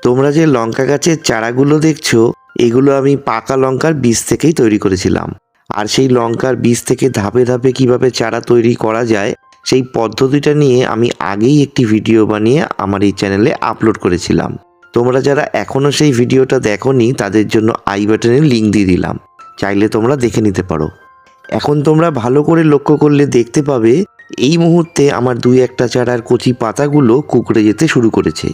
তোমরা যে লঙ্কা গাছের চারাগুলো দেখছো, এগুলো আমি পাকা লঙ্কার বীজ থেকেই তৈরি করেছিলাম। আর সেই লঙ্কার বীজ থেকে ধাপে ধাপে কিভাবে চারা তৈরি করা যায় সেই পদ্ধতিটা নিয়ে আমি আগেই একটি ভিডিও বানিয়ে আমার এই চ্যানেলে আপলোড করেছিলাম। তোমরা যারা এখনও সেই ভিডিওটা দেখোনি তাদের জন্য আই বাটনে লিঙ্ক দিয়ে দিলাম, চাইলে তোমরা দেখে নিতে পারো। এখন তোমরা ভালো করে লক্ষ্য করলে দেখতে পাবে এই মুহূর্তে আমার দুই একটা চারার কচি পাতাগুলো কুঁকড়ে যেতে শুরু করেছে।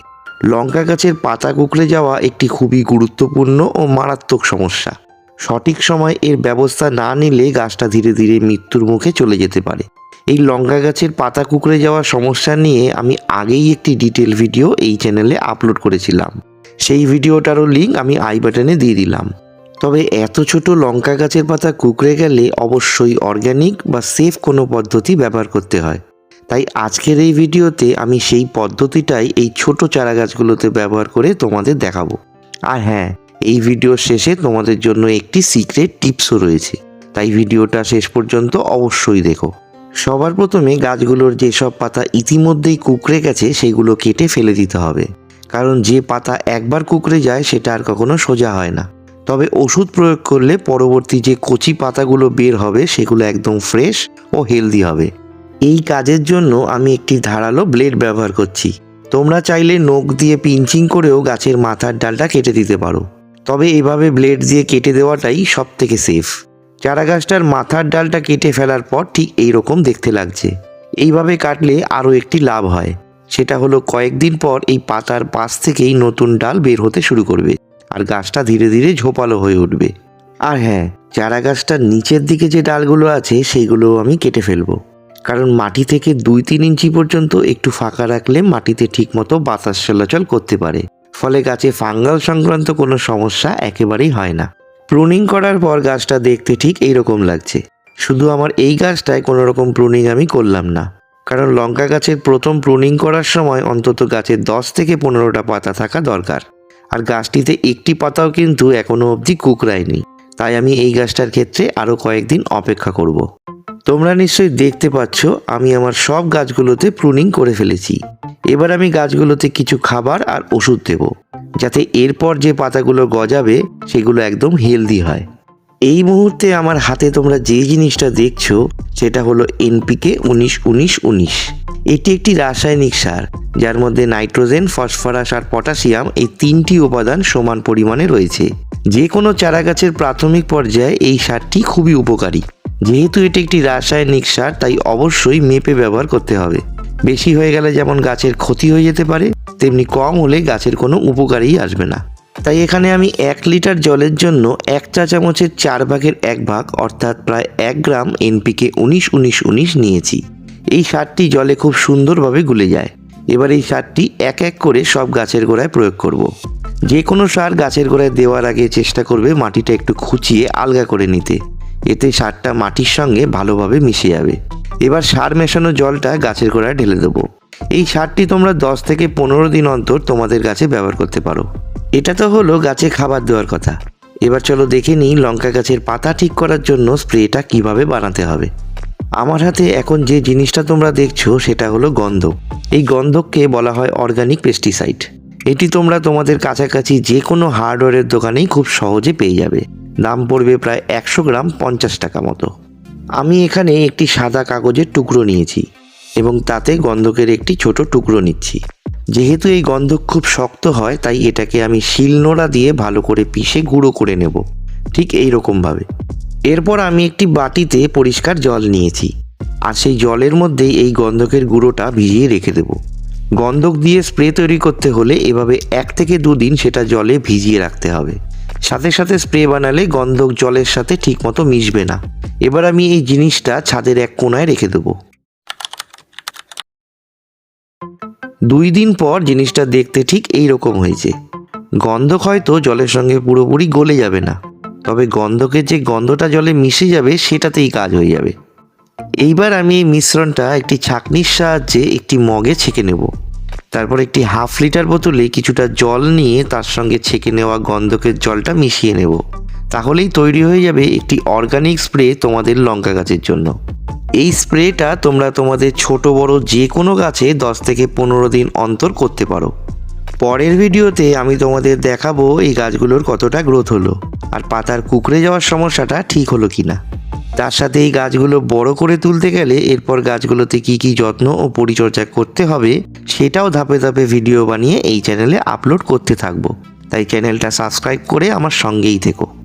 লঙ্কা গাছের পাতা কুঁকড়ে যাওয়া একটি খুবই গুরুত্বপূর্ণ ও মারাত্মক সমস্যা। সঠিক সময় এর ব্যবস্থা না নিলে গাছটা ধীরে ধীরে মৃত্যুর মুখে চলে যেতে পারে। এই লঙ্কা গাছের পাতা কুঁকড়ে যাওয়ার সমস্যা নিয়ে আমি আগেই একটি ডিটেল ভিডিও এই চ্যানেলে আপলোড করেছিলাম, সেই ভিডিওটারও লিঙ্ক আমি আই বাটনে দিয়ে দিলাম। তবে এত ছোট লঙ্কা গাছের পাতা কুঁকড়ে গেলে অবশ্যই অর্গ্যানিক বা সেফ কোনো পদ্ধতি ব্যবহার করতে হয়। তাই আজকের এই ভিডিওতে আমি সেই পদ্ধতিটাই এই ছোট চারা গাছগুলোতে ব্যবহার করে তোমাদের দেখাবো। আর হ্যাঁ, এই ভিডিওর শেষে তোমাদের জন্য একটি সিক্রেট টিপসও রয়েছে, তাই ভিডিওটা শেষ পর্যন্ত অবশ্যই দেখো। সবার প্রথমে গাছগুলোর যেসব পাতা ইতিমধ্যেই কুঁকড়ে গেছে সেগুলো কেটে ফেলে দিতে হবে, কারণ যে পাতা একবার কুঁকড়ে যায় সেটা আর কখনো সোজা হয় না। তবে ওষুধ প্রয়োগ করলে পরবর্তী যে কচি পাতাগুলো বের হবে সেগুলো একদম ফ্রেশ ও হেলদি হবে। এই কাজের জন্য আমি একটি ধারালো ব্লেড ব্যবহার করছি। তোমরা চাইলে নখ দিয়ে পিঞ্চিং করেও গাছের মাথার ডালটা কেটে দিতে পারো, তবে এভাবে ব্লেড দিয়ে কেটে দেওয়াটাই সব থেকে সেফ। চারা গাছটার মাথার ডালটা কেটে ফেলার পর ঠিক এইরকম দেখতে লাগছে। এইভাবে কাটলে আরও একটি লাভ হয়, সেটা হলো কয়েকদিন পর এই পাতার পাশ থেকেই নতুন ডাল বের হতে শুরু করবে আর গাছটা ধীরে ধীরে ঝোপালো হয়ে উঠবে। আর হ্যাঁ, চারা গাছটার নিচের দিকে যে ডালগুলো আছে সেইগুলো আমি কেটে ফেলবো, কারণ মাটি থেকে 2-3 ইঞ্চি পর্যন্ত একটু ফাঁকা রাখলে মাটিতে ঠিকমতো বাতাস চলাচল করতে পারে, ফলে গাছে ফাঙ্গাল সংক্রান্ত কোনো সমস্যা একেবারেই হয় না। প্রুনিং করার পর গাছটা দেখতে ঠিক এইরকম লাগছে। শুধু আমার এই গাছটায় কোনো রকম প্রুনিং আমি করলাম না, কারণ লঙ্কা গাছের প্রথম প্রুনিং করার সময় অন্তত গাছের 10 থেকে 15টা পাতা থাকা দরকার। আর গাছটিতে একটি পাতাও কিন্তু এখনও অবধি কুঁকড়ায়নি, তাই আমি এই গাছটার ক্ষেত্রে আরও কয়েকদিন অপেক্ষা করব। তোমরা নিশ্চয়ই দেখতে পাচ্ছ আমি আমার সব গাছগুলোতে প্রুনিং করে ফেলেছি। এবার আমি গাছগুলোতে কিছু খাবার আর ওষুধ দেব, যাতে এরপর যে পাতাগুলো গজাবে সেগুলো একদম হেলদি হয়। এই মুহূর্তে আমার হাতে তোমরা যে জিনিসটা দেখছো সেটা হলো NPK 19-19-19। এটি একটি রাসায়নিক সার, যার মধ্যে নাইট্রোজেন, ফসফরাস আর পটাশিয়াম এই 3টি উপাদান সমান পরিমাণে রয়েছে। যে কোনো চারা গাছের প্রাথমিক পর্যায়ে এই সারটি খুবই উপকারী। যেহেতু এটি একটি রাসায়নিক সার তাই অবশ্যই মেপে ব্যবহার করতে হবে। বেশি হয়ে গেলে যেমন গাছের ক্ষতি হয়ে যেতে পারে, তেমনি কম হলে গাছের কোনো উপকারই আসবে না। তাই এখানে আমি 1 লিটার জলের জন্য 1 চা চামচের 4 ভাগের 1 ভাগ অর্থাৎ প্রায় 1 গ্রাম NPK 19-19-19 নিয়েছি। এই সারটি জলে খুব সুন্দরভাবে গুলে যায়। এবার এই সারটি এক এক করে সব গাছের গোড়ায় প্রয়োগ করব। যে কোনো সার গাছের গোড়ায় দেওয়ার আগে চেষ্টা করবে মাটিটা একটু খুঁচিয়ে আলগা করে নিতে, এতে সারটা মাটির সঙ্গে ভালোভাবে মিশে যাবে। এবার সার মেশানো জলটা গাছের গোড়ায় ঢেলে দেবো। এই সারটি তোমরা 10 থেকে 15 দিন অন্তর তোমাদের গাছে ব্যবহার করতে পারো। এটা তো হলো গাছে খাবার দেওয়ার কথা। এবার চলো দেখে নিই লঙ্কা গাছের পাতা ঠিক করার জন্য স্প্রেটা কিভাবে বানাতে হবে। আমার হাতে এখন যে জিনিসটা তোমরা দেখছো সেটা হলো গন্ধক। এই গন্ধককে বলা হয় অর্গানিক পেস্টিসাইড। এটি তোমরা তোমাদের কাছাকাছি যে কোনো হার্ডওয়্যারের দোকানেই খুব সহজে পেয়ে যাবে। দাম পড়বে প্রায় 100 গ্রাম 50 টাকা মতো। আমি এখানে একটি সাদা কাগজের টুকরো নিয়েছি এবং তাতে গন্ধকের একটি ছোট টুকরো নিচ্ছি। যেহেতু এই গন্ধক খুব শক্ত হয় তাই এটাকে আমি শিলনোড়া দিয়ে ভালো করে পিষে গুঁড়ো করে নেব, ঠিক এই রকমভাবে। এরপর আমি একটি বাটিতে পরিষ্কার জল নিয়েছি আর সেই জলের মধ্যেই এই গন্ধকের গুঁড়োটা ভিজিয়ে রেখে দেব। গন্ধক দিয়ে স্প্রে তৈরি করতে হলে এভাবে 1 থেকে 2 দিন সেটা জলে ভিজিয়ে রাখতে হবে। সাথে সাথে স্প্রে বানালে গন্ধক জলের সাথে ঠিকমতো মিশবে না। এবার আমি এই জিনিসটা ছাদের এক কোণায় রেখে দেবো। 2 দিন পর জিনিসটা দেখতে ঠিক এই রকম হয়েছে। গন্ধক হয়তো জলের সঙ্গে পুরোপুরি গলে যাবে না, তবে গন্ধকের যে গন্ধটা জলে মিশে যাবে সেটাতেই কাজ হয়ে যাবে। এইবার আমি এই মিশ্রণটা একটি ছাঁকনির সাহায্যে একটি মগে ছেঁকে নেব। তারপর একটি হাফ লিটার বোতলে কিছুটা জল নিয়ে তার সঙ্গে ছেঁকে নেওয়া গন্ধকের জলটা মিশিয়ে নেব। তাহলেই তৈরি হয়ে যাবে একটি অর্গানিক স্প্রে তোমাদের লঙ্কা গাছের জন্য। এই স্প্রেটা তোমরা তোমাদের ছোট বড় যে কোনো গাছে 10 থেকে 15 দিন অন্তর করতে পারো। পরের ভিডিওতে আমি তোমাদের দেখাবো এই গাছগুলোর কতটা গ্রোথ হলো আর পাতার কুঁকড়ে যাওয়ার সমস্যাটা ঠিক হলো কিনা। তার সাথে এই গাছগুলো বড় করে তুলতে গেলে এরপর গাছগুলোতে কি কি যত্ন ও পরিচর্যা করতে হবে সেটাও ধাপে ধাপে ভিডিও বানিয়ে এই চ্যানেলে আপলোড করতে থাকবো। তাই চ্যানেলটা সাবস্ক্রাইব করে আমার সঙ্গেই থেকো।